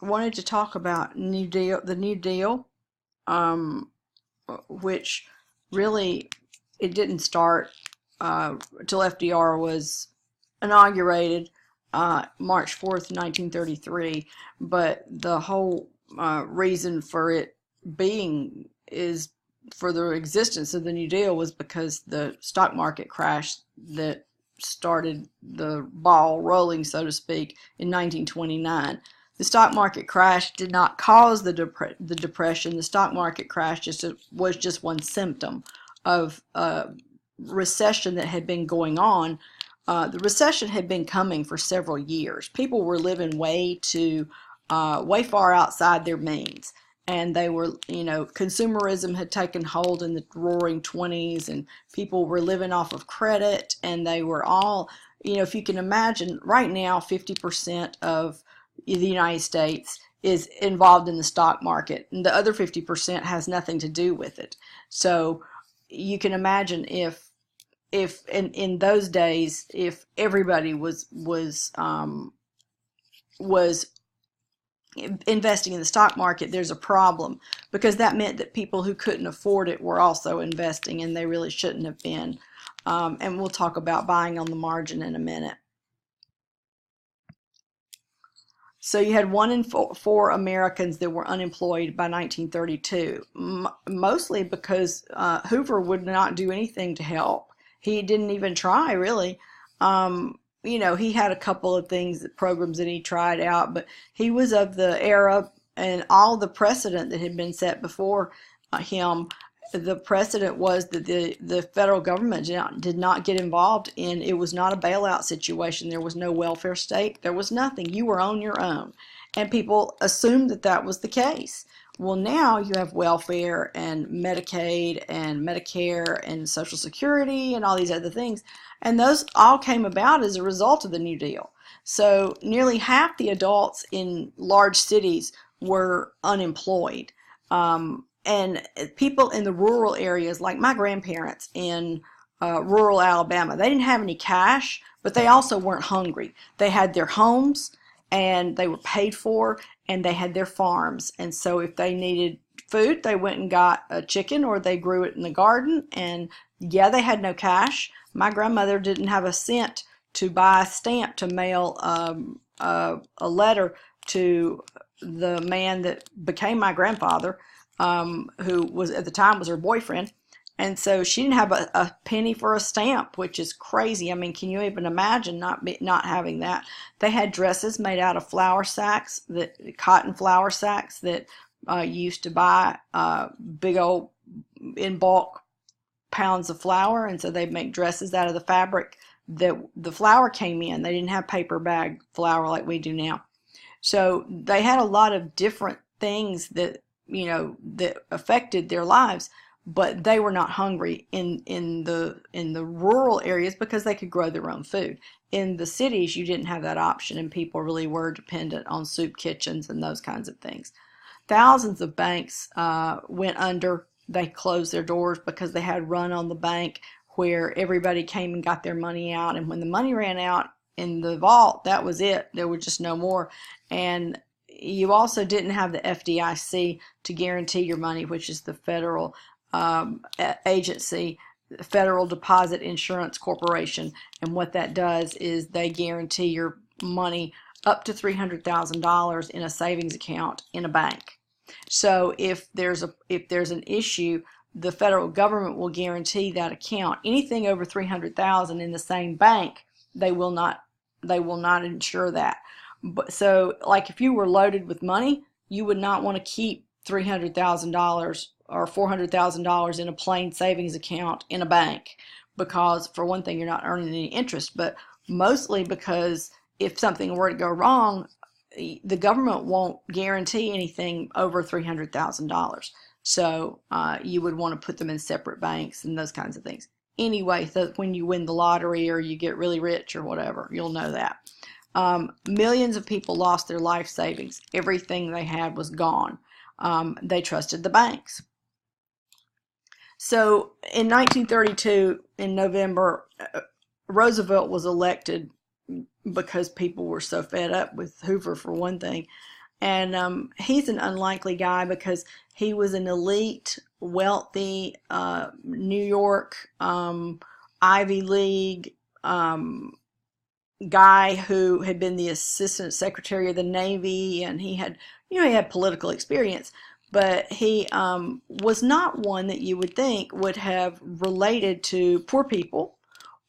wanted to talk about the New Deal, um, which really it didn't start until FDR was inaugurated March 4th, 1933. But the whole reason for it being is for the existence of the New Deal was because the stock market crash that started the ball rolling, so to speak, in 1929. The stock market crash did not cause the depression. The stock market crash was just one symptom of a recession that had been going on. The recession had been coming for several years. People were living way far outside their means, and they were, consumerism had taken hold in the roaring 20s, and people were living off of credit, and they were all, if you can imagine, right now 50% of the United States is involved in the stock market, and the other 50% has nothing to do with it. So you can imagine if in those days, if everybody was investing in the stock market, there's a problem, because that meant that people who couldn't afford it were also investing, and they really shouldn't have been. And we'll talk about buying on the margin in a minute. So you had 1 in 4 Americans that were unemployed by 1932, mostly because Hoover would not do anything to help. He didn't even try, really. He had a couple of programs that he tried out, but he was of the era, and all the precedent that had been set before him. The precedent was that the federal government did not get involved in. It was not a bailout situation. There was no welfare state. There was nothing. You were on your own, and people assumed that that was the case. Well, now you have welfare and Medicaid and Medicare and Social Security and all these other things, and those all came about as a result of the New Deal. So nearly half the adults in large cities were unemployed. And people in the rural areas, like my grandparents in rural Alabama, they didn't have any cash, but they also weren't hungry. They had their homes, and they were paid for, and they had their farms. And so if they needed food, they went and got a chicken, or they grew it in the garden. And yeah, they had no cash. My grandmother didn't have a cent to buy a stamp to mail a letter to the man that became my grandfather, who was at the time was her boyfriend. And so she didn't have a penny for a stamp, which is crazy. I mean, can you even imagine not having that? They had dresses made out of flour sacks, cotton flour sacks that you used to buy big old in bulk pounds of flour, and so they'd make dresses out of the fabric that the flour came in. They didn't have paper bag flour like we do now. So they had a lot of different things that affected their lives, but they were not hungry in the rural areas because they could grow their own food. In the cities, you didn't have that option, and people really were dependent on soup kitchens and those kinds of things. Thousands of banks went under. They closed their doors because they had run on the bank where everybody came and got their money out, and when the money ran out in the vault, that was it. There was just no more. And you also didn't have the FDIC to guarantee your money, which is the federal agency, Federal Deposit Insurance Corporation. And what that does is they guarantee your money up to $300,000 in a savings account in a bank. So if there's an issue, the federal government will guarantee that account. Anything over $300,000 in the same bank, they will not insure that. But so, like, if you were loaded with money, you would not want to keep $300,000 or $400,000 in a plain savings account in a bank, because for one thing, you're not earning any interest, but mostly because if something were to go wrong, the government won't guarantee anything over $300,000. So you would want to put them in separate banks and those kinds of things. Anyway, so when you win the lottery or you get really rich or whatever, you'll know that. Millions of people lost their life savings. Everything they had was gone. They trusted the banks. So in 1932, in November, Roosevelt was elected because people were so fed up with Hoover, for one thing. And he's an unlikely guy because he was an elite, wealthy New York Ivy League guy who had been the assistant secretary of the Navy, and he had, he had political experience, but he was not one that you would think would have related to poor people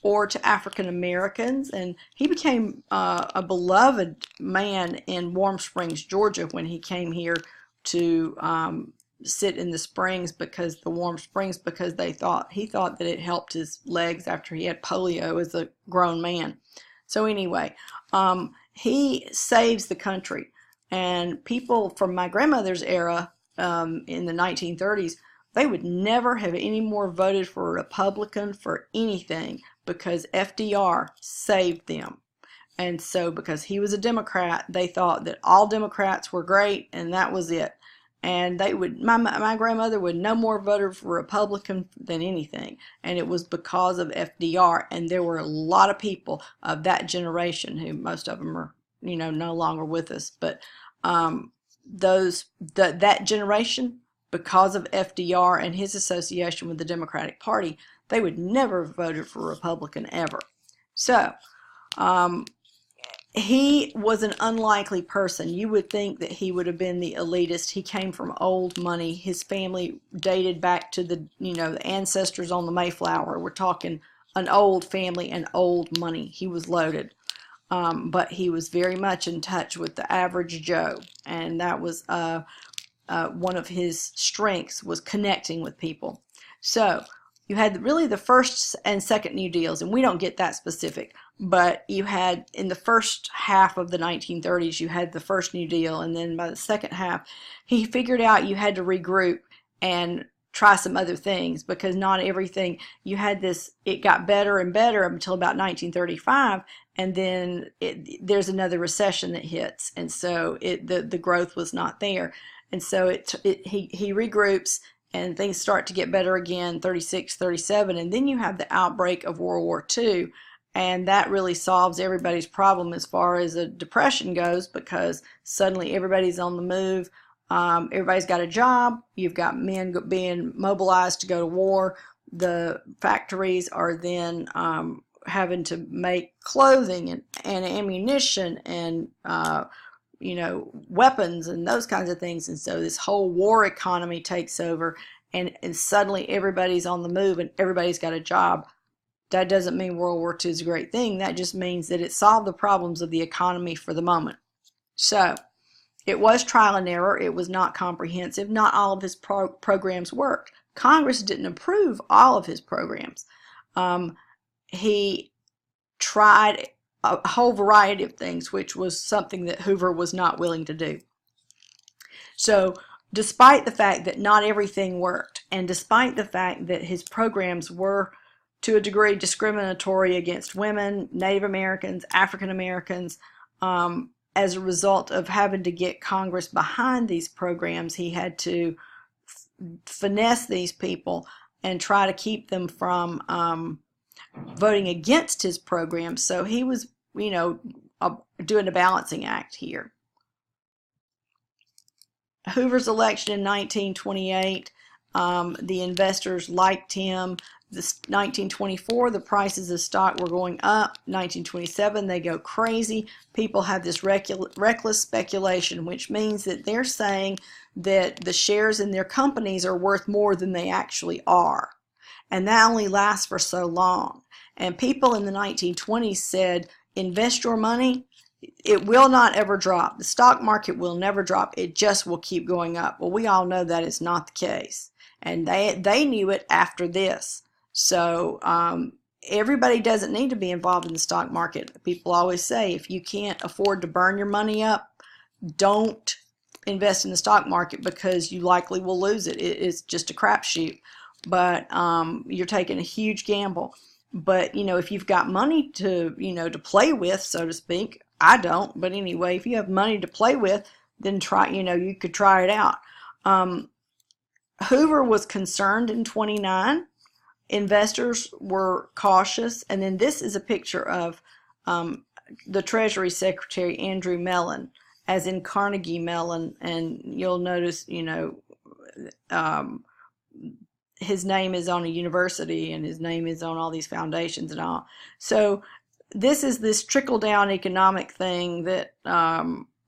or to African Americans, and he became a beloved man in Warm Springs, Georgia, when he came here to sit in the springs, because the warm springs, because he thought that it helped his legs after he had polio as a grown man. So anyway, he saves the country, and people from my grandmother's era in the 1930s, they would never have any more voted for a Republican for anything because FDR saved them. And so because he was a Democrat, they thought that all Democrats were great and that was it. And they would, my grandmother would no more vote for Republican than anything. And it was because of FDR. And there were a lot of people of that generation who, most of them are, no longer with us. But that generation, because of FDR and his association with the Democratic Party, they would never have voted for a Republican ever. So he was an unlikely person. You would think that he would have been the elitist. He came from old money. His family dated back to the ancestors on the Mayflower. We're talking an old family and old money. He was loaded. But he was very much in touch with the average Joe, and that was one of his strengths, was connecting with people. So you had really the first and second New Deals, and we don't get that specific, but you had in the first half of the 1930s, you had the first New Deal, and then by the second half, he figured out you had to regroup and try some other things, because not everything, you had this, it got better and better until about 1935, and then there's another recession that hits, and so the growth was not there. And so he regroups, and things start to get better again, 36, 37, and then you have the outbreak of World War II, and that really solves everybody's problem as far as a depression goes, because suddenly everybody's on the move. Everybody's got a job. You've got men being mobilized to go to war. The factories are then having to make clothing and ammunition and weapons and those kinds of things. And so this whole war economy takes over, and suddenly everybody's on the move and everybody's got a job. That doesn't mean World War II is a great thing. That just means that it solved the problems of the economy for the moment. So it was trial and error. It was not comprehensive. Not all of his programs worked. Congress didn't approve all of his programs. He tried a whole variety of things, which was something that Hoover was not willing to do. So despite the fact that not everything worked, and despite the fact that his programs were to a degree discriminatory against women, Native Americans, African Americans, as a result of having to get Congress behind these programs, he had to finesse these people and try to keep them from voting against his program. So he was, doing a balancing act here. Hoover's election in 1928, the investors liked him. This 1924, the prices of stock were going up. 1927, they go crazy. People have this reckless speculation, which means that they're saying that the shares in their companies are worth more than they actually are. And that only lasts for so long. And people in the 1920s said, invest your money, it will not ever drop. The stock market will never drop. It just will keep going up. Well, we all know that is not the case. And they knew it after this. So everybody doesn't need to be involved in the stock market. People always say, if you can't afford to burn your money up, don't invest in the stock market, because you likely will lose it. It's just a crapshoot. But you're taking a huge gamble. But, if you've got money to, to play with, so to speak, I don't. But anyway, if you have money to play with, then try, you could try it out. Hoover was concerned in 29. Investors were cautious. And then this is a picture of the Treasury Secretary, Andrew Mellon. as in Carnegie Mellon, and you'll notice, um, his name is on a university and his name is on all these foundations and all. So this trickle down economic thing that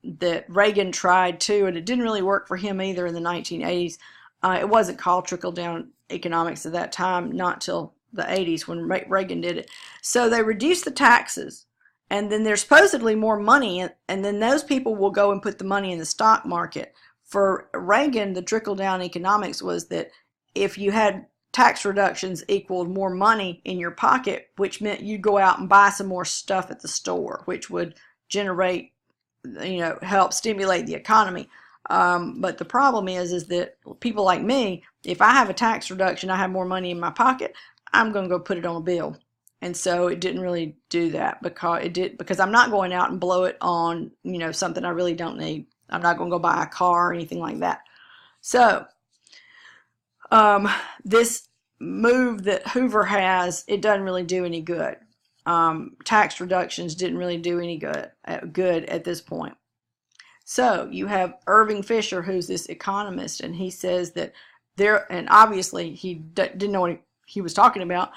that Reagan tried too, and it didn't really work for him either in the 1980s. It wasn't called trickle down economics at that time, not till the 80s when Reagan did it. So they reduced the taxes, and then there's supposedly more money, and then those people will go and put the money in the stock market. For Reagan, the trickle down economics was that if you had tax reductions equaled more money in your pocket, which meant you'd go out and buy some more stuff at the store, which would generate, help stimulate the economy. But the problem is that people like me, if I have a tax reduction, I have more money in my pocket, I'm going to go put it on a bill. And so it didn't really do that because I'm not going out and blow it on, something I really don't need. I'm not going to go buy a car or anything like that. So this move that Hoover has, it doesn't really do any good. Tax reductions didn't really do any good at this point. So you have Irving Fisher, who's this economist, and he says that and obviously he didn't know what he was talking about.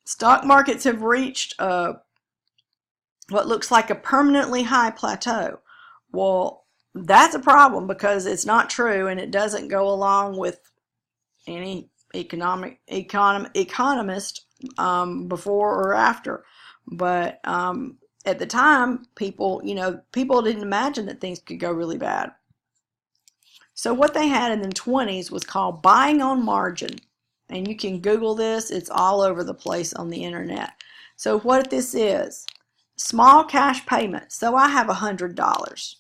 Stock markets have reached what looks like a permanently high plateau. Well, that's a problem because it's not true, and it doesn't go along with any economist before or after. But at the time, people didn't imagine that things could go really bad. So what they had in the 20s was called buying on margin. And you can Google this. It's all over the place on the internet. So what this is, small cash payments. So I have $100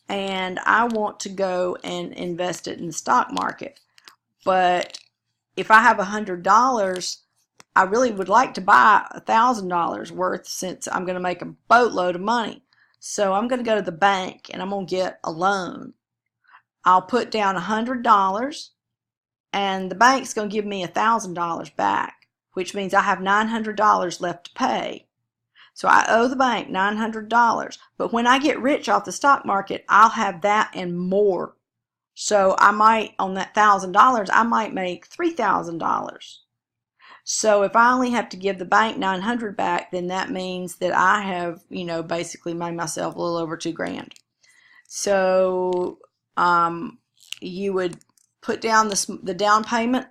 and I want to go and invest it in the stock market. But if I have $100, I really would like to buy $1,000 worth since I'm going to make a boatload of money. So I'm going to go to the bank and I'm going to get a loan. I'll put down $100 and the bank's going to give me $1,000 back, which means I have $900 left to pay. So I owe the bank $900, but when I get rich off the stock market, I'll have that and more. So I might, on that $1,000, I might make $3,000. So if I only have to give the bank $900 back, then that means that I have, basically made myself a little over $2,000. So you would put down the down payment,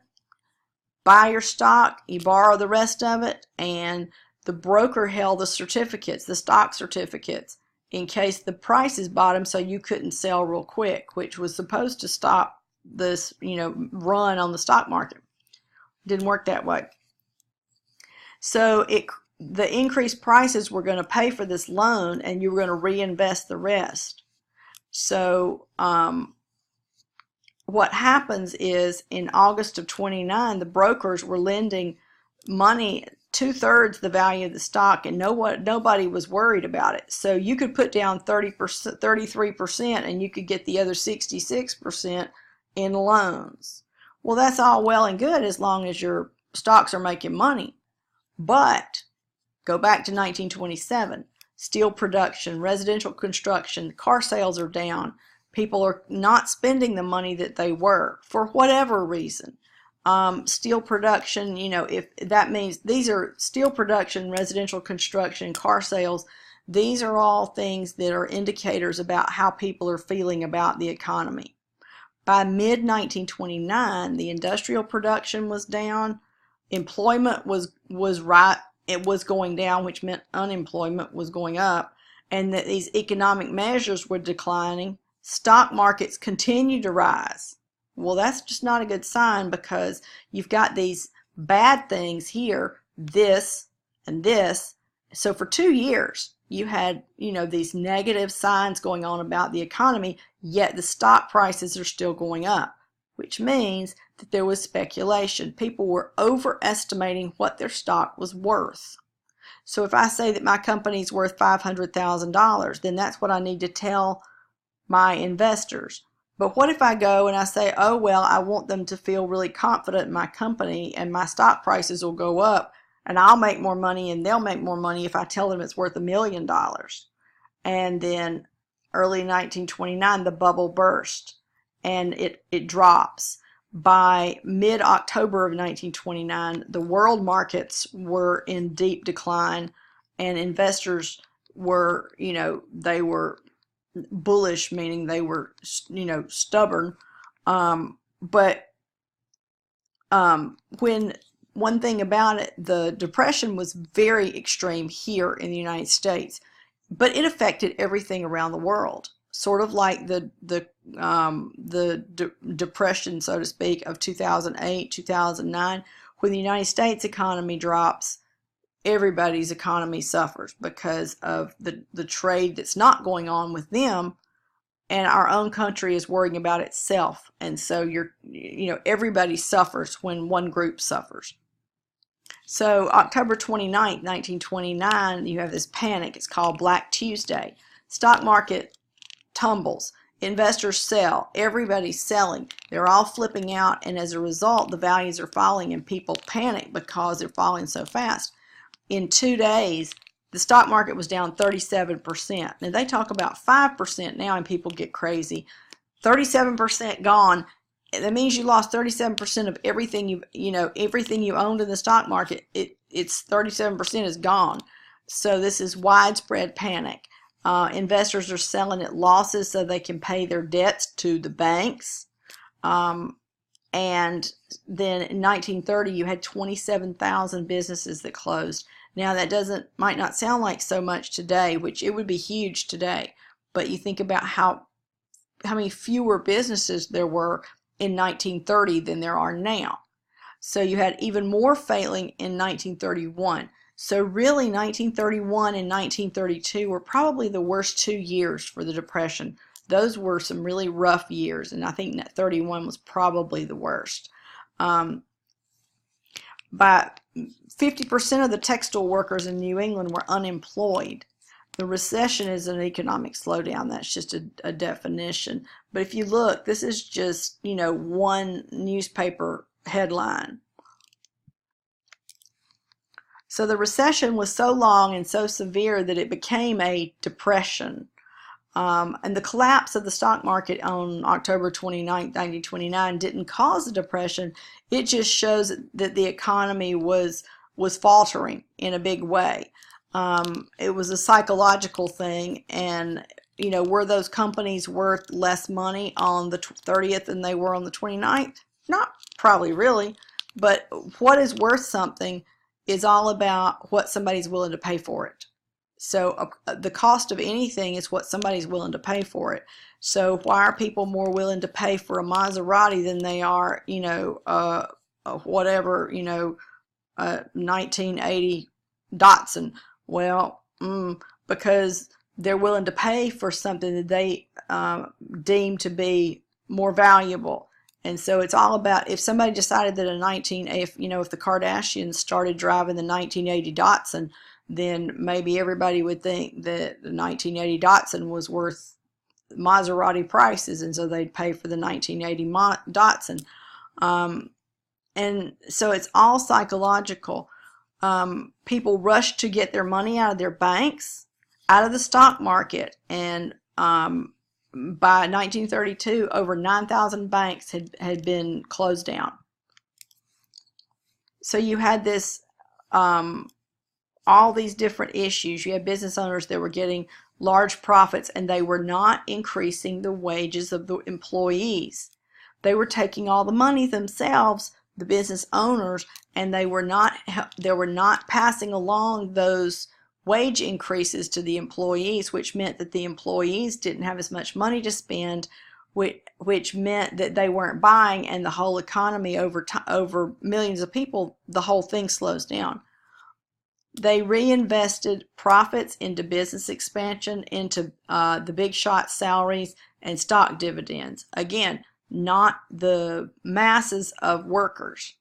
buy your stock, you borrow the rest of it, and the broker held the certificates, the stock certificates, in case the prices bottomed so you couldn't sell real quick, which was supposed to stop this, run on the stock market. Didn't work that way. So the increased prices were going to pay for this loan, and you were going to reinvest the rest. So what happens is in August of 29, the brokers were lending money 2/3 the value of the stock, and nobody was worried about it. So you could put down 30%, 33%, and you could get the other 66% in loans. Well, that's all well and good as long as your stocks are making money. But go back to 1927, steel production, residential construction, car sales are down. People are not spending the money that they were for whatever reason. Steel production, if that means these are steel production, residential construction, car sales, these are all things that are indicators about how people are feeling about the economy. By mid-1929, the industrial production was down, employment was going down, which meant unemployment was going up, and that these economic measures were declining. Stock markets continue to rise. Well, that's just not a good sign because you've got these bad things here, this and this. So for 2 years, you had, these negative signs going on about the economy, yet the stock prices are still going up, which means that there was speculation. People were overestimating what their stock was worth. So if I say that my company's worth $500,000, then that's what I need to tell my investors. But what if I go and I say, oh, well, I want them to feel really confident in my company and my stock prices will go up and I'll make more money and they'll make more money if I tell them it's worth $1 million. And then early 1929, the bubble burst and it drops. By mid-October of 1929, the world markets were in deep decline, and investors were, they were bullish, meaning they were, stubborn. But when one thing about it, the Depression was very extreme here in the United States, but it affected everything around the world. Sort of like the depression, so to speak, of 2008, 2009. When the United States economy drops, everybody's economy suffers because of the trade that's not going on with them, and our own country is worrying about itself. And so everybody suffers when one group suffers. So October 29th, 1929, you have this panic. It's called Black Tuesday. Stock market tumbles. Investors sell. Everybody's selling. They're all flipping out, and as a result, the values are falling, and people panic because they're falling so fast. In 2 days, the stock market was down 37%. Now, they talk about 5% now, and people get crazy. 37% gone. That means you lost 37% of everything everything you owned in the stock market. It's 37% is gone. So this is widespread panic. Investors are selling at losses so they can pay their debts to the banks. And then in 1930, you had 27,000 businesses that closed. Now that might not sound like so much today, which it would be huge today. But you think about how many fewer businesses there were in 1930 than there are now. So you had even more failing in 1931. So really 1931 and 1932 were probably the worst 2 years for the Depression. Those were some really rough years, and I think that 31 was probably the worst. By 50% of the textile workers in New England were unemployed. The recession is an economic slowdown. That's just a definition. But if you look, this is just, one newspaper headline. So the recession was so long and so severe that it became a depression. And the collapse of the stock market on October 29, 1929 didn't cause the depression. It just shows that the economy was faltering in a big way. It was a psychological thing, and were those companies worth less money on the 30th than they were on the 29th? Not probably really, but what is worth something is all about what somebody's willing to pay for it. So the cost of anything is what somebody's willing to pay for it. So why are people more willing to pay for a Maserati than they are, whatever, 1980 Datsun? Well, because they're willing to pay for something that they deem to be more valuable. And so it's all about, if somebody decided that if the Kardashians started driving the 1980 Datsun, then maybe everybody would think that the 1980 Datsun was worth Maserati prices, and so they'd pay for the 1980 Datsun. And so it's all psychological. People rush to get their money out of their banks, out of the stock market, and by 1932, over 9,000 banks had been closed down. So you had this, all these different issues. You had business owners that were getting large profits, and they were not increasing the wages of the employees. They were taking all the money themselves, the business owners, and they were not passing along those wage increases to the employees, which meant that the employees didn't have as much money to spend, which meant that they weren't buying, and the whole economy over millions of people, the whole thing slows down. They reinvested profits into business expansion, into the big shot salaries and stock dividends. Again, not the masses of workers.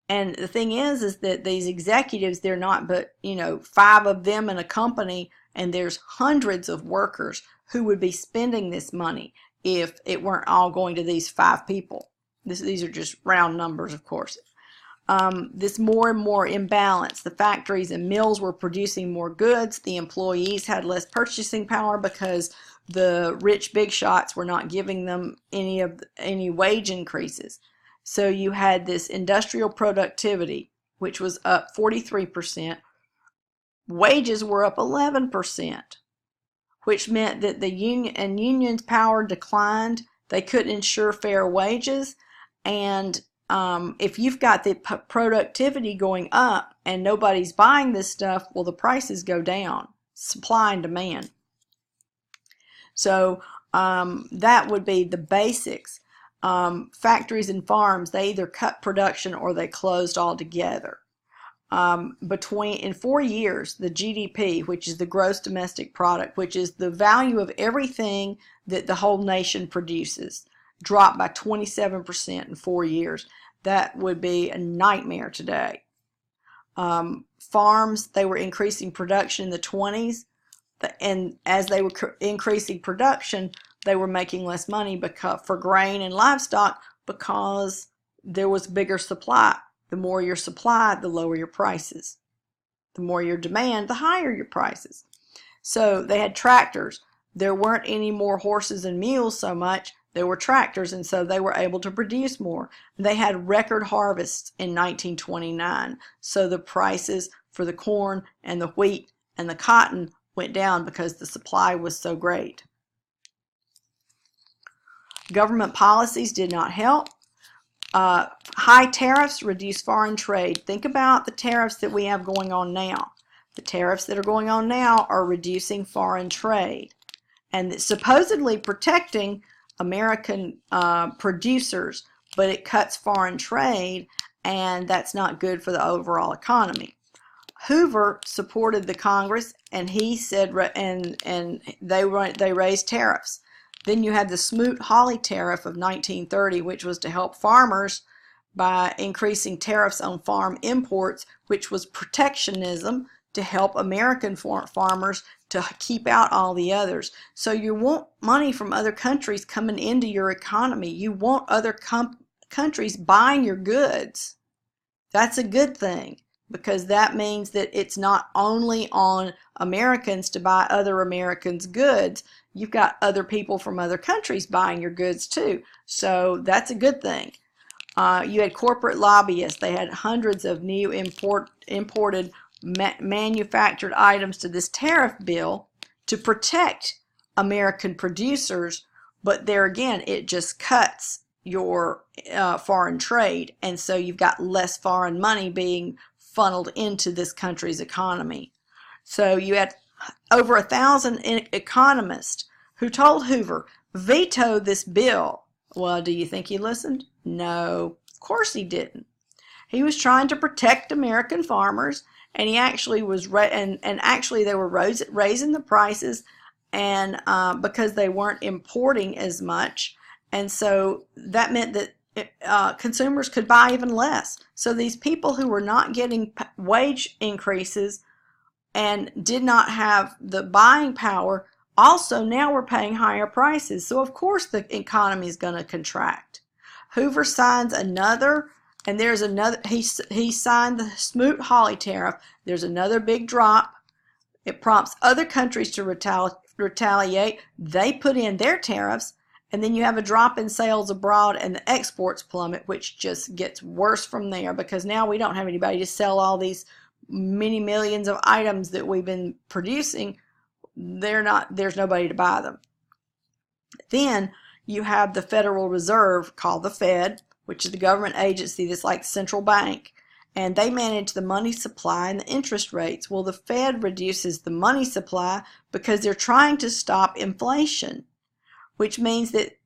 And the thing is that these executives, they're not but, 5 of them in a company, and there's hundreds of workers who would be spending this money if it weren't all going to these 5 people. These are just round numbers, of course. this more and more imbalance. The factories and mills were producing more goods. The employees had less purchasing power because the rich big shots were not giving them any wage increases. So you had this industrial productivity, which was up 43%. Wages were up 11%, which meant that the union's power declined. They couldn't ensure fair wages, and if you've got the productivity going up and nobody's buying this stuff, well, the prices go down. Supply and demand. So that would be the basics. Factories and farms, they either cut production or they closed altogether. In 4 years, the GDP, which is the gross domestic product, which is the value of everything that the whole nation produces, dropped by 27% in 4 years. That would be a nightmare today. Farms, they were increasing production in the 20s, and as they were increasing production, they were making less money for grain and livestock because there was bigger supply. The more your supply, the lower your prices. The more your demand, the higher your prices. So they had tractors. There weren't any more horses and mules so much. There were tractors, and so they were able to produce more. They had record harvests in 1929, so the prices for the corn and the wheat and the cotton went down because the supply was so great. Government policies did not help. High tariffs reduced foreign trade. Think about the tariffs that we have going on now. The tariffs that are going on now are reducing foreign trade, and it's supposedly protecting American producers, but it cuts foreign trade, and that's not good for the overall economy. Hoover supported the Congress, and he said, and they raised tariffs. Then you had the Smoot-Hawley tariff of 1930, which was to help farmers by increasing tariffs on farm imports, which was protectionism to help American farmers to keep out all the others. So you want money from other countries coming into your economy. You want other countries buying your goods. That's a good thing, because that means that it's not only on Americans to buy other Americans' goods. You've got other people from other countries buying your goods too. So that's a good thing. You had corporate lobbyists. They had hundreds of new imported manufactured items to this tariff bill to protect American producers, but there again, it just cuts your foreign trade, and so you've got less foreign money being funneled into this country's economy. So you had over 1,000 economists who told Hoover, veto this bill. Well, do you think he listened? No, of course he didn't. He was trying to protect American farmers, and he actually was, actually they were raising the prices, and because they weren't importing as much, and so that meant that consumers could buy even less. So these people who were not getting wage increases and did not have the buying power also now were paying higher prices. So of course the economy is going to contract. Hoover signs another, and there's another, he signed the Smoot-Hawley tariff. There's another big drop. It prompts other countries to retaliate. They put in their tariffs, and then you have a drop in sales abroad, and the exports plummet, which just gets worse from there, because now we don't have anybody to sell all these many millions of items that we've been producing. There's nobody to buy them. Then you have the Federal Reserve, called the Fed, which is the government agency that's like the central bank, and they manage the money supply and the interest rates. Well, the Fed reduces the money supply because they're trying to stop inflation, which means that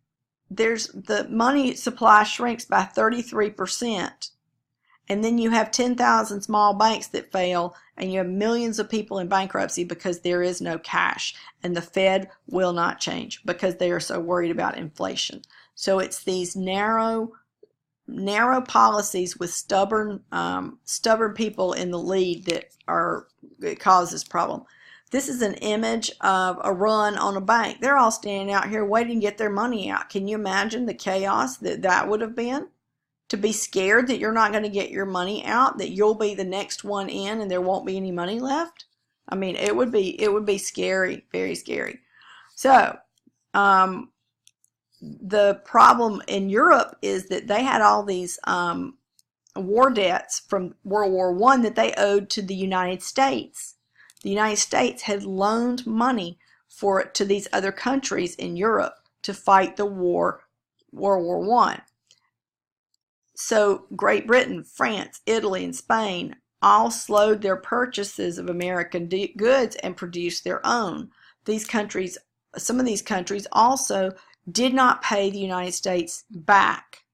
the money supply shrinks by 33%. And then you have 10,000 small banks that fail, and you have millions of people in bankruptcy because there is no cash. And the Fed will not change because they are so worried about inflation. So it's these narrow policies with stubborn people in the lead that cause this problem. This is an image of a run on a bank. They're all standing out here waiting to get their money out. Can you imagine the chaos that would have been? To be scared that you're not going to get your money out, that you'll be the next one in and there won't be any money left? I mean, it would be scary, very scary. So, the problem in Europe is that they had all these war debts from World War I that they owed to the United States. The United States had loaned money for it to these other countries in Europe to fight the war, World War I. So Great Britain, France, Italy, and Spain all slowed their purchases of American goods and produced their own. These countries, some of these countries also did not pay the United States back.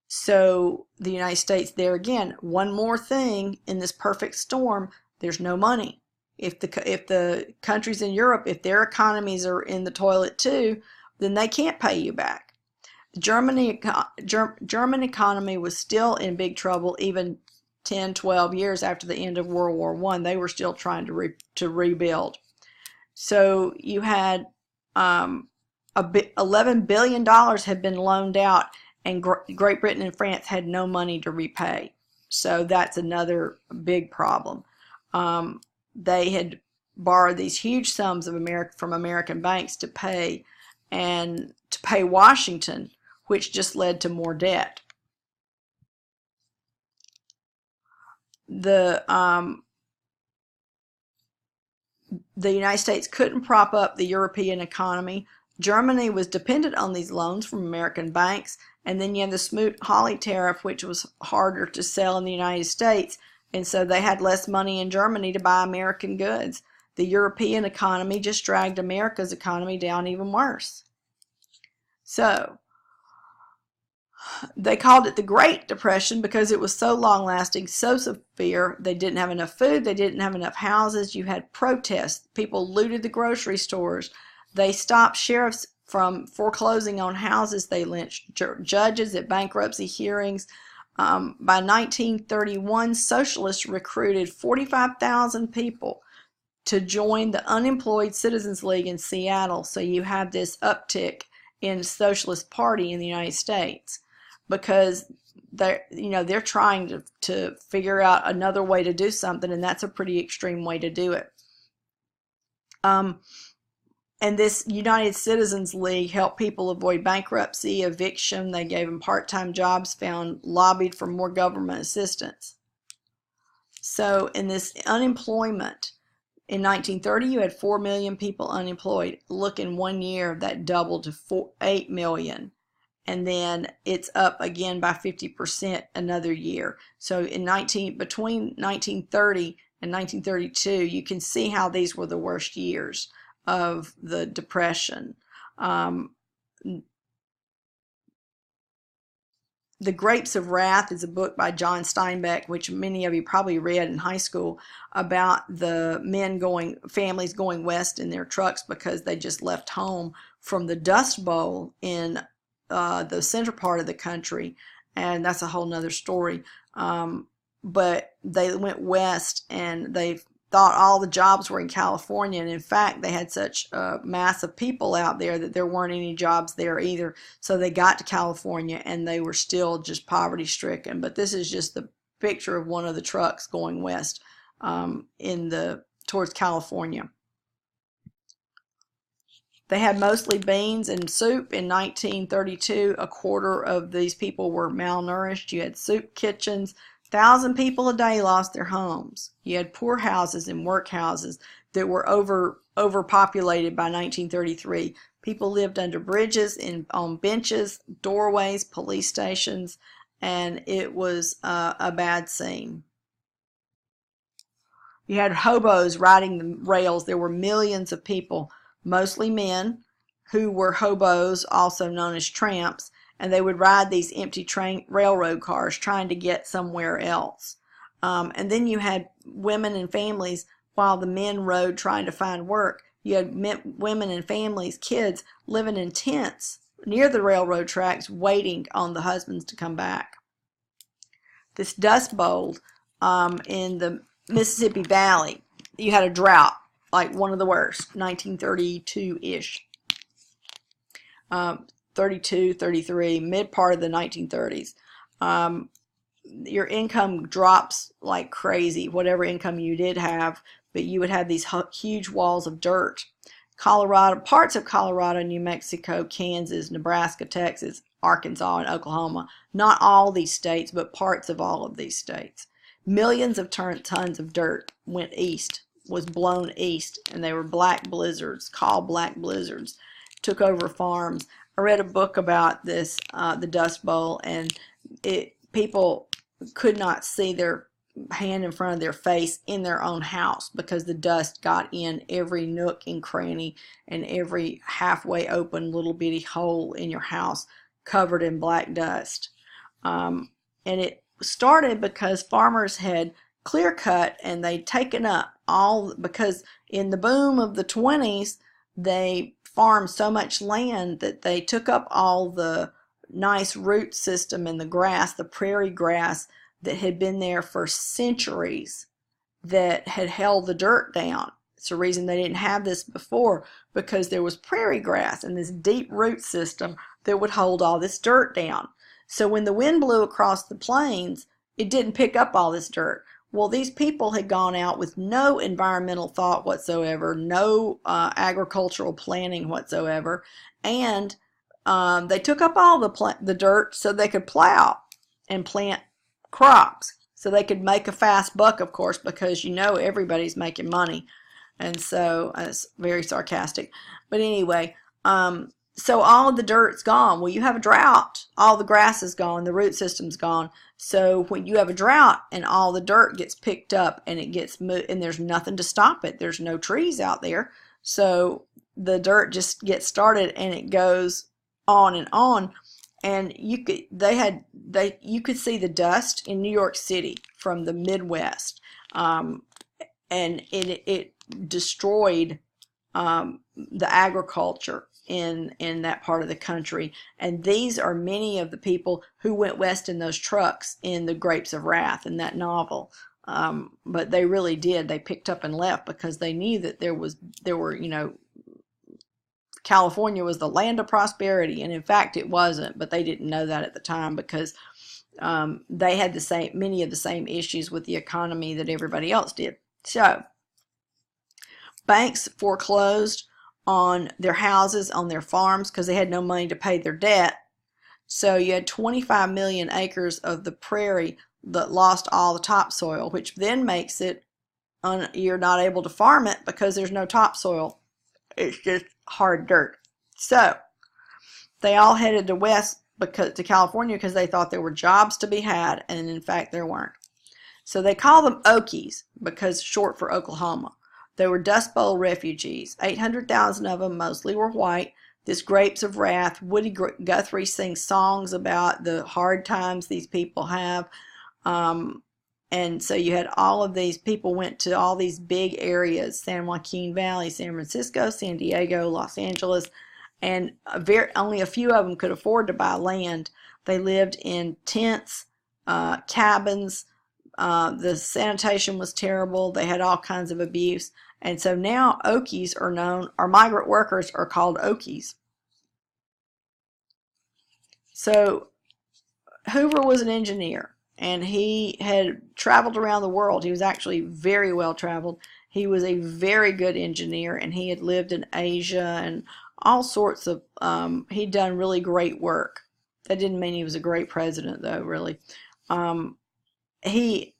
So the United States, there again, one more thing in this perfect storm, there's no money. If the countries in Europe, if their economies are in the toilet too, then they can't pay you back. The German economy was still in big trouble even 10, 12 years after the end of World War I. They were still trying to rebuild. So you had $11 billion had been loaned out, and Great Britain and France had no money to repay. So that's another big problem. They had borrowed these huge sums of from American banks to pay Washington, which just led to more debt. The United States couldn't prop up the European economy. Germany was dependent on these loans from American banks, and then you have the Smoot-Hawley tariff, which was harder to sell in the United States, and so they had less money in Germany to buy American goods. The European economy just dragged America's economy down even worse. So they called it the Great Depression because it was so long-lasting, so severe. They didn't have enough food. They didn't have enough houses. You had protests. People looted the grocery stores. They stopped sheriffs from foreclosing on houses. They lynched judges at bankruptcy hearings. By 1931, socialists recruited 45,000 people to join the Unemployed Citizens League in Seattle. So you have this uptick in the Socialist Party in the United States because they're trying to figure out another way to do something, and that's a pretty extreme way to do it. And this United Citizens League helped people avoid bankruptcy, eviction. They gave them part-time jobs, lobbied for more government assistance. So in this unemployment, in 1930, you had 4 million people unemployed. Look, in 1 year, that doubled to 8 million. And then it's up again by 50% another year. So between 1930 and 1932, you can see how these were the worst years of the Depression. The Grapes of Wrath is a book by John Steinbeck, which many of you probably read in high school, about the families going west in their trucks because they just left home from the Dust Bowl in the central part of the country, and that's a whole nother story. But they went west and they thought all the jobs were in California, and in fact they had such a mass of people out there that there weren't any jobs there either. So they got to California and they were still just poverty stricken. But this is just the picture of one of the trucks going west towards California. They had mostly beans and soup. In 1932, a quarter of these people were malnourished. You had soup kitchens. 1,000 people a day lost their homes. You had poor houses and workhouses that were overpopulated by 1933. People lived under bridges, on benches, doorways, police stations, and it was a bad scene. You had hobos riding the rails. There were millions of people, mostly men, who were hobos, also known as tramps, and they would ride these empty railroad cars trying to get somewhere else. And then you had women and families while the men rode trying to find work. You had women and families, kids, living in tents near the railroad tracks waiting on the husbands to come back. This Dust Bowl in the Mississippi Valley, you had a drought, like one of the worst, 1932-ish. 32, 33, mid part of the 1930s. your income drops like crazy, whatever income you did have, but you would have these huge walls of dirt. Colorado, parts of Colorado, New Mexico, Kansas, Nebraska, Texas, Arkansas, and Oklahoma. Not all these states, but parts of all of these states. Millions of tons of dirt went east, was blown east, and they were black blizzards, called black blizzards, took over farms. I read a book about this, the Dust Bowl, and people could not see their hand in front of their face in their own house because the dust got in every nook and cranny and every halfway open little bitty hole in your house covered in black dust. And it started because farmers had clear cut and they'd taken up all, because in the boom of the 20s they farmed so much land that they took up all the nice root system in the grass, the prairie grass that had been there for centuries, that had held the dirt down. It's the reason they didn't have this before, because there was prairie grass and this deep root system that would hold all this dirt down. So when the wind blew across the plains, it didn't pick up all this dirt. Well, these people had gone out with no environmental thought whatsoever, no agricultural planning whatsoever, and they took up all the dirt so they could plow and plant crops, so they could make a fast buck, of course, because everybody's making money. And so it's very sarcastic, but anyway, so all of the dirt's gone. Well, you have a drought, all the grass is gone, the root system's gone. So when you have a drought and all the dirt gets picked up and it gets moved, and there's nothing to stop it, there's no trees out there, so the dirt just gets started and it goes on and on. And you could see the dust in New York City from the Midwest, and it destroyed the agriculture in that part of the country. And these are many of the people who went west in those trucks in The Grapes of Wrath, in that novel. But they really did. They picked up and left because they knew that there were California was the land of prosperity, and in fact it wasn't, but they didn't know that at the time because they had many of the same issues with the economy that everybody else did. So banks foreclosed on their houses, on their farms, because they had no money to pay their debt. So you had 25 million acres of the prairie that lost all the topsoil, which then makes it you're not able to farm it because there's no topsoil. It's just hard dirt. So they all headed to California because they thought there were jobs to be had, and in fact there weren't. So they call them Okies because short for Oklahoma. They were Dust Bowl refugees. 800,000 of them, mostly were white. This Grapes of Wrath, Woody Guthrie sings songs about the hard times these people have. And so you had all of these people went to all these big areas: San Joaquin Valley, San Francisco, San Diego, Los Angeles, and only a few of them could afford to buy land. They lived in tents, cabins. The sanitation was terrible. They had all kinds of abuse. And so now Okies are migrant workers are called Okies. So Hoover was an engineer, and he had traveled around the world. He was actually very well traveled. He was a very good engineer, and he had lived in Asia and all sorts of, he'd done really great work. That didn't mean he was a great president, though, really. He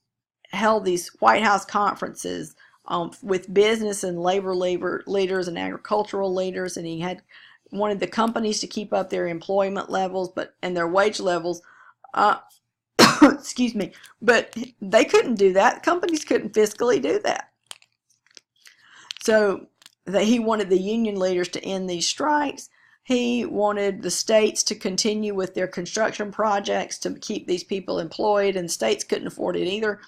held these White House conferences with business and labor leaders and agricultural leaders, and he wanted the companies to keep up their employment levels and their wage levels. Excuse me, but they couldn't do that. Companies couldn't fiscally do that. So he wanted the union leaders to end these strikes. He wanted the states to continue with their construction projects to keep these people employed, and states couldn't afford it either.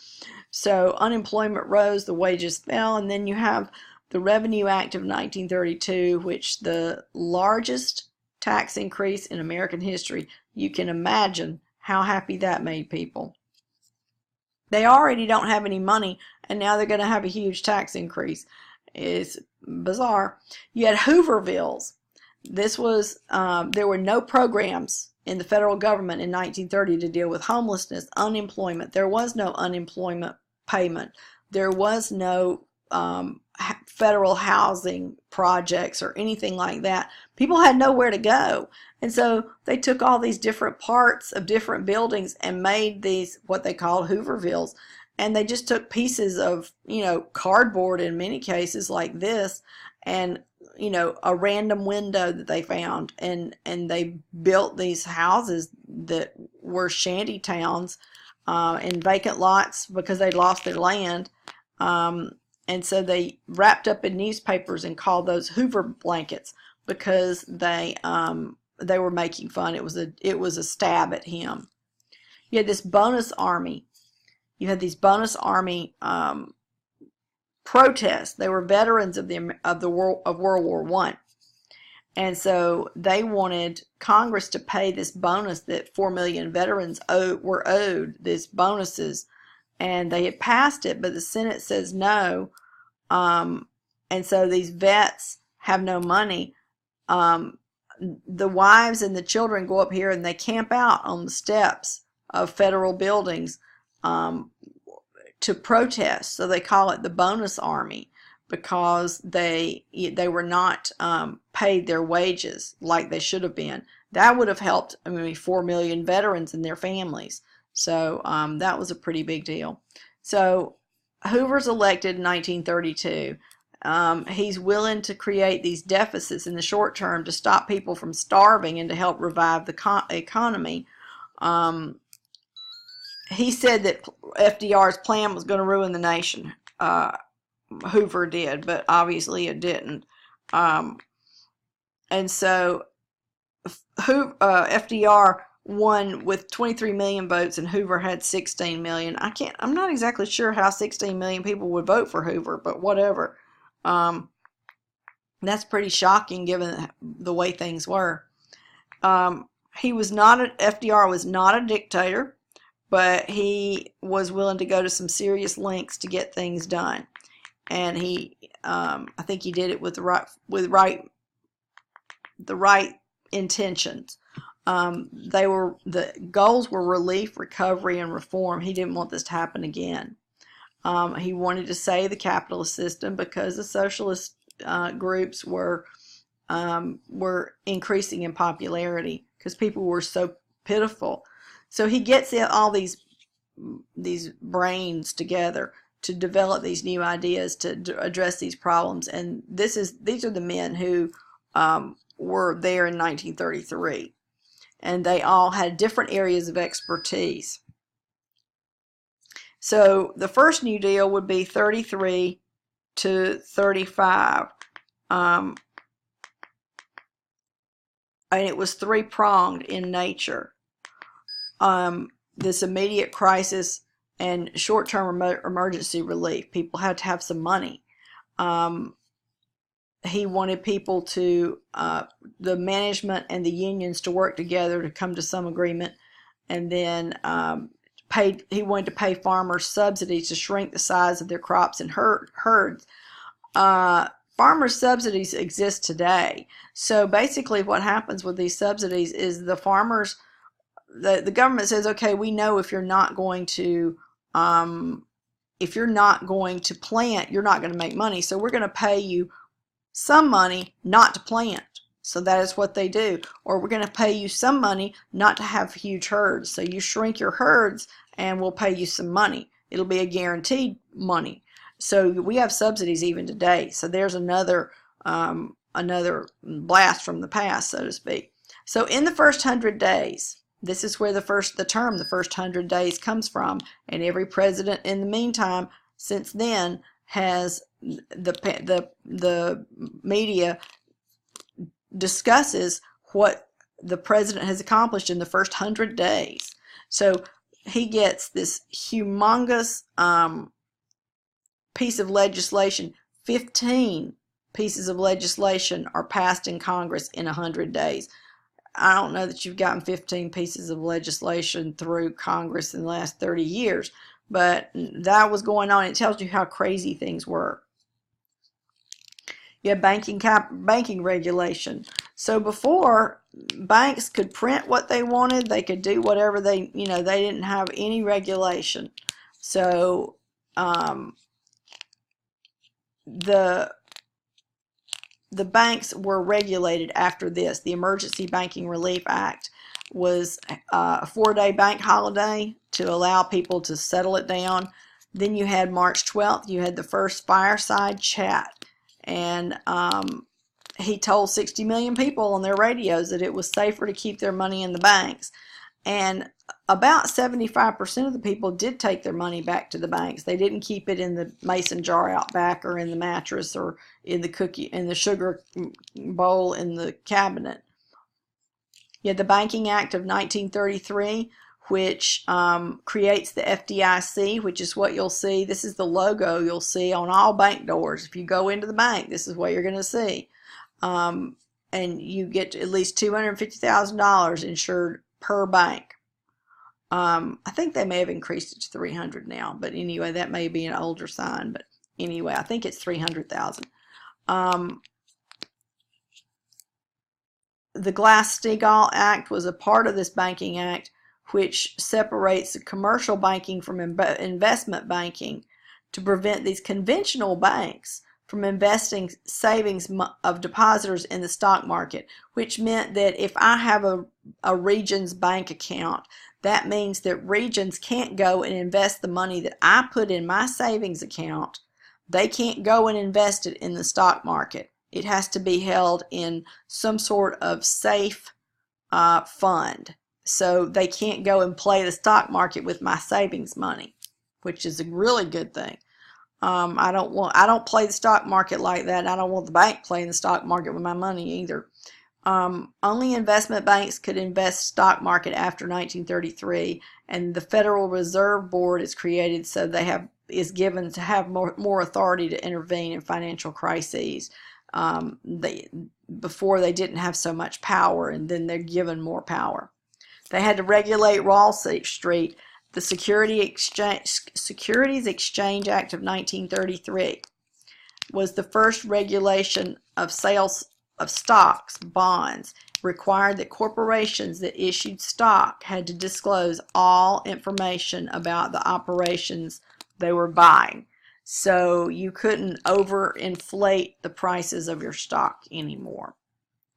So unemployment rose, the wages fell, and then you have the Revenue Act of 1932, which the largest tax increase in American history. You can imagine how happy that made people. They already don't have any money, and now they're going to have a huge tax increase. It's bizarre. You had Hoovervilles. This was, there were no programs in the federal government in 1930 to deal with homelessness, unemployment. There was no unemployment payment. There was no federal housing projects or anything like that. People had nowhere to go. And so they took all these different parts of different buildings and made these, what they called Hoovervilles. And they just took pieces of, cardboard in many cases like this, and, a random window that they found. And they built these houses that were shanty towns in vacant lots because they'd lost their land. And so they wrapped up in newspapers and called those Hoover blankets because they were making fun. It was a stab at him. You had this bonus army. You had these bonus army protests. They were veterans of World War I, and so they wanted Congress to pay this bonus that 4 million veterans were owed. These bonuses. And they had passed it, but the Senate says no. And so these vets have no money. The wives and the children go up here and they camp out on the steps of federal buildings to protest. So they call it the bonus army because they were not paid their wages like they should have been. That would have helped 4 million veterans and their families. So that was a pretty big deal. So Hoover's elected in 1932. He's willing to create these deficits in the short term to stop people from starving and to help revive the economy. He said that FDR's plan was going to ruin the nation. Hoover did, but obviously it didn't. And so FDR won with 23 million votes and Hoover had 16 million. I'm not exactly sure how 16 million people would vote for Hoover, but whatever. That's pretty shocking given the way things were. FDR was not a dictator, but he was willing to go to some serious lengths to get things done. And I think he did it with the right intentions. The goals were relief, recovery, and reform. He didn't want this to happen again. He wanted to save the capitalist system because the socialist groups were increasing in popularity because people were so pitiful. So he gets all these brains together to develop these new ideas to address these problems. And these are the men who were there in 1933. And they all had different areas of expertise. So the first New Deal would be 33 to 35. And it was three-pronged in nature. This immediate crisis and short-term emergency relief. People had to have some money. He wanted people to, the management and the unions to work together to come to some agreement. And then he wanted to pay farmers subsidies to shrink the size of their crops and herds. Farmers' subsidies exist today. So basically what happens with these subsidies is the farmers, the government says, okay, we know if you're not going to plant, you're not going to make money. So we're going to pay you some money not to plant. So that is what they do. Or we're going to pay you some money not to have huge herds. So you shrink your herds and we'll pay you some money. It'll be a guaranteed money. So we have subsidies even today. So there's another blast from the past, so to speak. So in the first 100 days, this is where the term the first 100 days comes from. And every president in the meantime, since then, has the media discusses what the president has accomplished in the first 100 days. So he gets this humongous piece of legislation. 15 pieces of legislation are passed in Congress in 100 days. I don't know that you've gotten 15 pieces of legislation through Congress in the last 30 years, but that was going on. It tells you how crazy things were. You have banking regulation. So before, banks could print what they wanted, they could do whatever they, they didn't have any regulation. So the banks were regulated after this. The Emergency Banking Relief Act was a 4-day bank holiday to allow people to settle it down. Then you had March 12th, you had the first fireside chat, and he told 60 million people on their radios that it was safer to keep their money in the banks. And about 75% of the people did take their money back to the banks. They didn't keep it in the mason jar out back, or in the mattress, or in the sugar bowl in the cabinet. You had the Banking Act of 1933, which creates the FDIC, which is what you'll see. This is the logo you'll see on all bank doors. If you go into the bank, this is what you're going to see. And you get at least $250,000 insured per bank. I think they may have increased it to 300 now, but anyway, that may be an older sign. But anyway, I think it's 300,000. The Glass-Steagall Act was a part of this Banking Act, which separates commercial banking from investment banking to prevent these conventional banks from investing savings of depositors in the stock market, which meant that if I have a Regions bank account, that means that Regions can't go and invest the money that I put in my savings account. They can't go and invest it in the stock market. It has to be held in some sort of safe fund. So they can't go and play the stock market with my savings money, which is a really good thing. I don't play the stock market like that. I don't want the bank playing the stock market with my money either. Only investment banks could invest stock market after 1933, and the Federal Reserve Board is created, so is given to have more authority to intervene in financial crises. Before they didn't have so much power, and then they're given more power. They had to regulate Wall Street. The Securities Exchange Act of 1933 was the first regulation of sales of stocks, bonds, required that corporations that issued stock had to disclose all information about the operations they were buying. So you couldn't overinflate the prices of your stock anymore.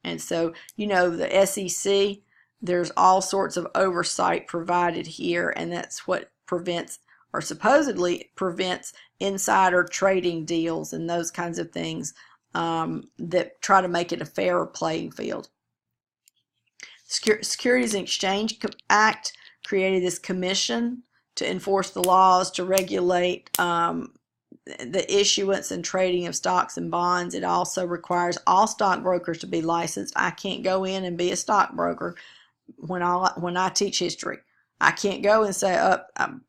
And so, the SEC, there's all sorts of oversight provided here, and that's what prevents, or supposedly prevents, insider trading deals and those kinds of things that try to make it a fairer playing field. Securities and Exchange Act created this commission to enforce the laws, to regulate the issuance and trading of stocks and bonds. It also requires all stockbrokers to be licensed. I can't go in and be a stockbroker when I teach history. I can't go and say,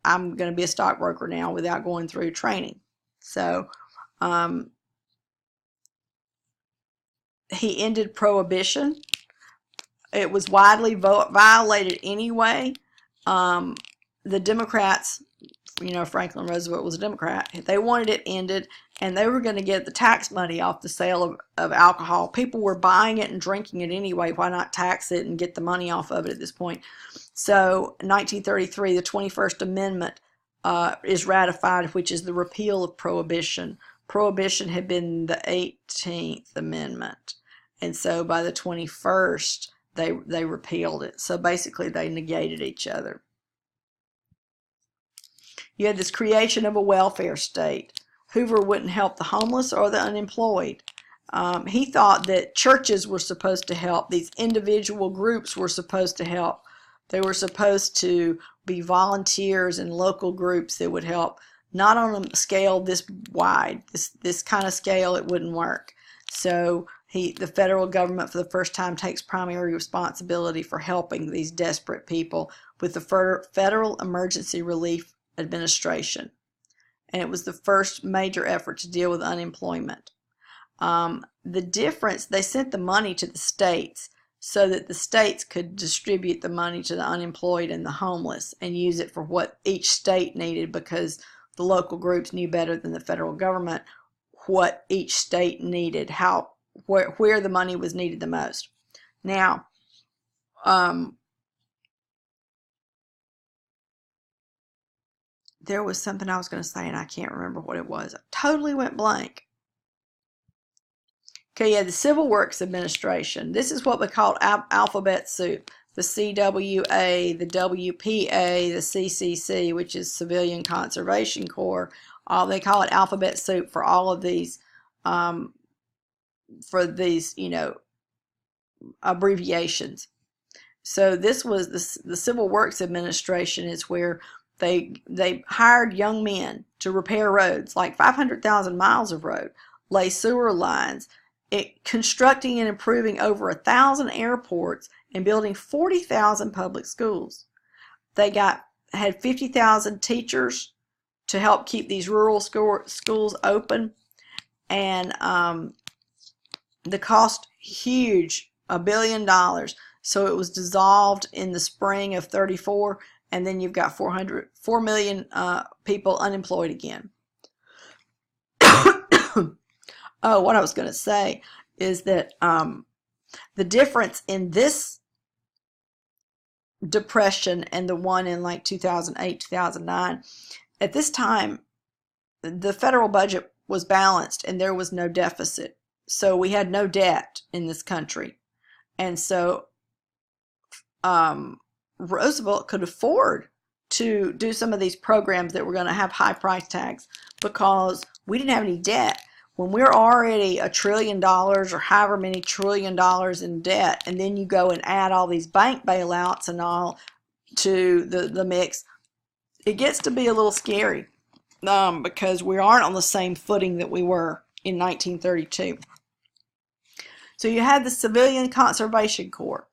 I'm going to be a stockbroker now without going through training. So he ended prohibition. It was widely violated anyway. The Democrats, Franklin Roosevelt was a Democrat. They wanted it ended, and they were going to get the tax money off the sale of alcohol. People were buying it and drinking it anyway. Why not tax it and get the money off of it at this point? So, in 1933, the 21st Amendment is ratified, which is the repeal of prohibition. Prohibition had been the 18th Amendment, and so by the 21st, they repealed it. So basically, they negated each other. You had this creation of a welfare state. Hoover wouldn't help the homeless or the unemployed. He thought that churches were supposed to help. These individual groups were supposed to help. They were supposed to be volunteers and local groups that would help. Not on a scale this wide. This kind of scale, it wouldn't work. So the federal government for the first time takes primary responsibility for helping these desperate people with the Federal Emergency Relief Administration, and it was the first major effort to deal with unemployment. The difference, they sent the money to the states so that the states could distribute the money to the unemployed and the homeless and use it for what each state needed, because the local groups knew better than the federal government what each state needed, where the money was needed the most. Now, there was something I was going to say and I can't remember what it was. I totally went blank. Okay, yeah, the Civil Works Administration. This is what we call alphabet soup. The CWA, the WPA, the CCC, which is Civilian Conservation Corps. They call it alphabet soup for all of these, abbreviations. So this was the Civil Works Administration is where they hired young men to repair roads, like 500,000 miles of road, lay sewer lines, constructing and improving over 1,000 airports, and building 40,000 public schools. They had 50,000 teachers to help keep these rural schools open, and the cost huge, $1 billion. So it was dissolved in the spring of 34, and then you've got 4 million people unemployed again. Oh, what I was going to say is that the difference in this depression and the one in like 2008, 2009, at this time, the federal budget was balanced and there was no deficit. So we had no debt in this country. And so Roosevelt could afford to do some of these programs that were going to have high price tags because we didn't have any debt. When we're already $1 trillion or however many $1 trillion in debt, and then you go and add all these bank bailouts and all to the mix, it gets to be a little scary because we aren't on the same footing that we were in 1932. So you had the Civilian Conservation Corps.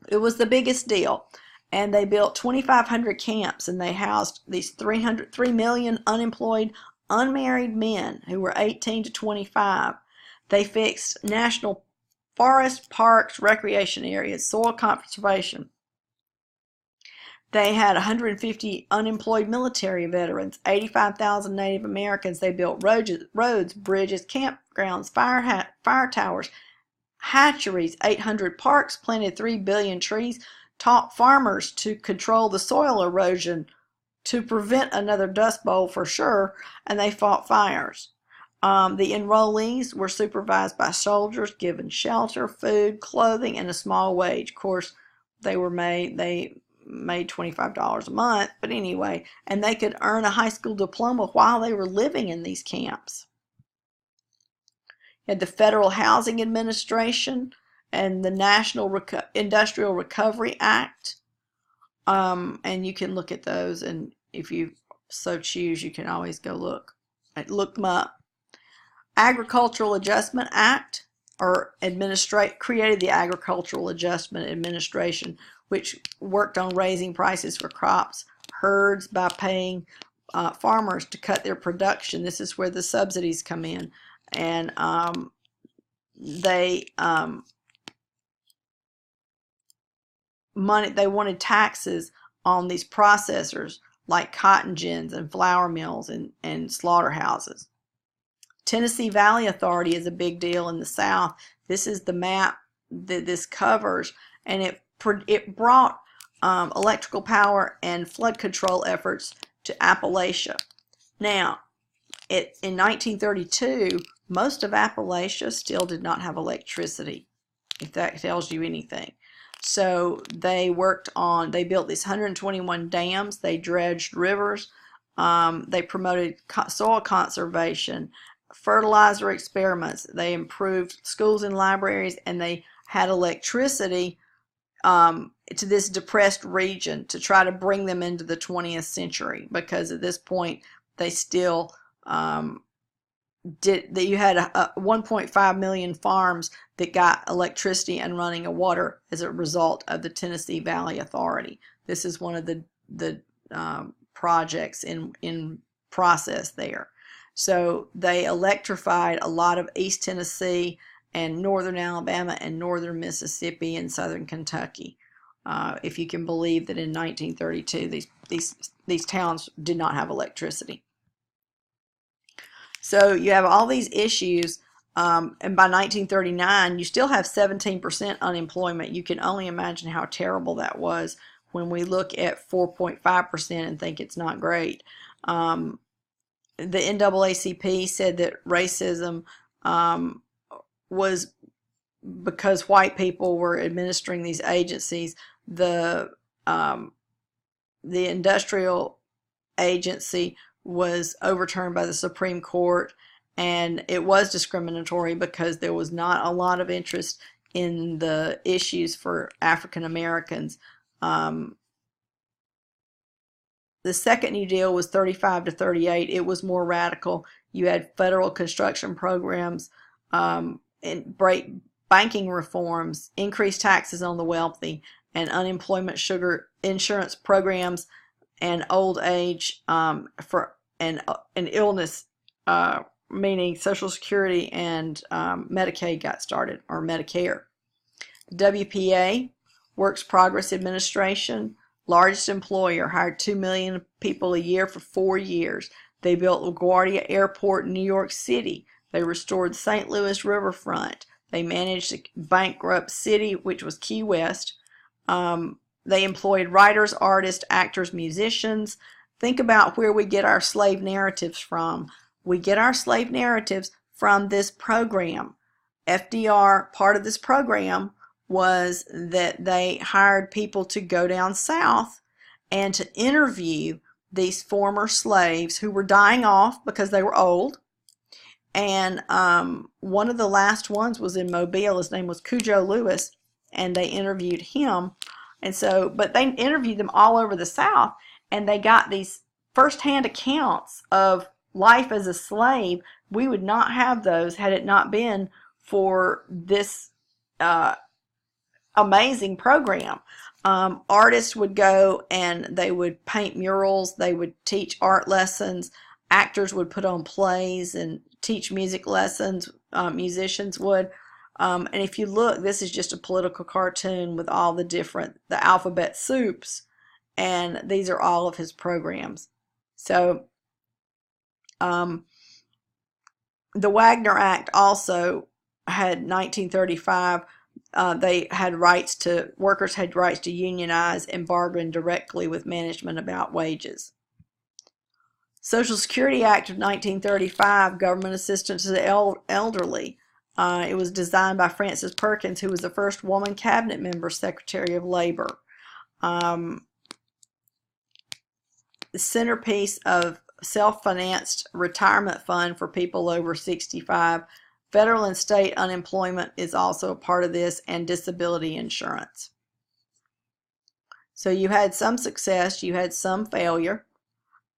It was the biggest deal, and they built 2,500 camps, and they housed these 3 million unemployed unmarried men who were 18 to 25. They fixed national forests, parks, recreation areas, soil conservation. They had 150 unemployed military veterans, 85,000 Native Americans. They built roads, bridges, campgrounds, fire towers, hatcheries, 800 parks, planted 3 billion trees, taught farmers to control the soil erosion, to prevent another Dust Bowl for sure, and they fought fires. The enrollees were supervised by soldiers, given shelter, food, clothing, and a small wage. Of course, they made $25 a month, but anyway, and they could earn a high school diploma while they were living in these camps. You had the Federal Housing Administration and the National Industrial Recovery Act. And you can look at those, and if you so choose, you can always go look them up. Agricultural Adjustment Act, or created the Agricultural Adjustment Administration, which worked on raising prices for crops, herds, by paying farmers to cut their production. This is where the subsidies come in, and they wanted taxes on these processors like cotton gins and flour mills and slaughterhouses. Tennessee Valley Authority is a big deal in the South. This is the map that this covers, and it brought electrical power and flood control efforts to Appalachia. Now, in 1932, most of Appalachia still did not have electricity, if that tells you anything. So they built these 121 dams, they dredged rivers, they promoted soil conservation, fertilizer experiments, they improved schools and libraries, and they had electricity to this depressed region to try to bring them into the 20th century, because at this point they still you had 1.5 million farms that got electricity and running of water as a result of the Tennessee Valley Authority. This is one of the projects in process there. So they electrified a lot of East Tennessee and northern Alabama and northern Mississippi and southern Kentucky. If you can believe that in 1932 these towns did not have electricity. So you have all these issues And by 1939, you still have 17% unemployment. You can only imagine how terrible that was when we look at 4.5% and think it's not great. The NAACP said that racism was because white people were administering these agencies. The industrial agency was overturned by the Supreme Court, and it was discriminatory because there was not a lot of interest in the issues for African Americans. The second New Deal was 35 to 38. It was more radical. You had federal construction programs, and banking reforms, increased taxes on the wealthy, and unemployment sugar insurance programs, and old age for and illness, meaning Social Security and Medicaid got started, or Medicare. WPA, Works Progress Administration, largest employer, hired 2 million people a year for 4 years. They built LaGuardia Airport in New York City. They restored St. Louis riverfront. They managed a bankrupt city, which was Key West. They employed writers, artists, actors, musicians. Think about where we get our slave narratives from. We get our slave narratives from this program. FDR, part of this program was that they hired people to go down south and to interview these former slaves who were dying off because they were old. And one of the last ones was in Mobile. His name was Cujo Lewis, and they interviewed him. And so, but they interviewed them all over the South, and they got these firsthand accounts of life as a slave. We would not have those had it not been for this amazing program. Artists would go and they would paint murals, they would teach art lessons, actors would put on plays and teach music lessons, musicians would. And if you look, this is just a political cartoon with all the alphabet soups, and these are all of his programs. So the Wagner Act also had 1935. They had workers had rights to unionize and bargain directly with management about wages. Social Security Act of 1935, government assistance to the elderly. It was designed by Frances Perkins, who was the first woman cabinet member, Secretary of Labor. The centerpiece of self-financed retirement fund for people over 65. Federal and state unemployment is also a part of this, and disability insurance. So you had some success, you had some failure,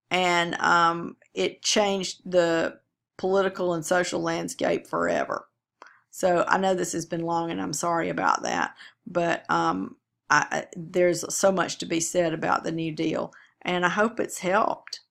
and it changed the political and social landscape forever. So I know this has been long, and I'm sorry about that, but there's so much to be said about the New Deal, and I hope it's helped.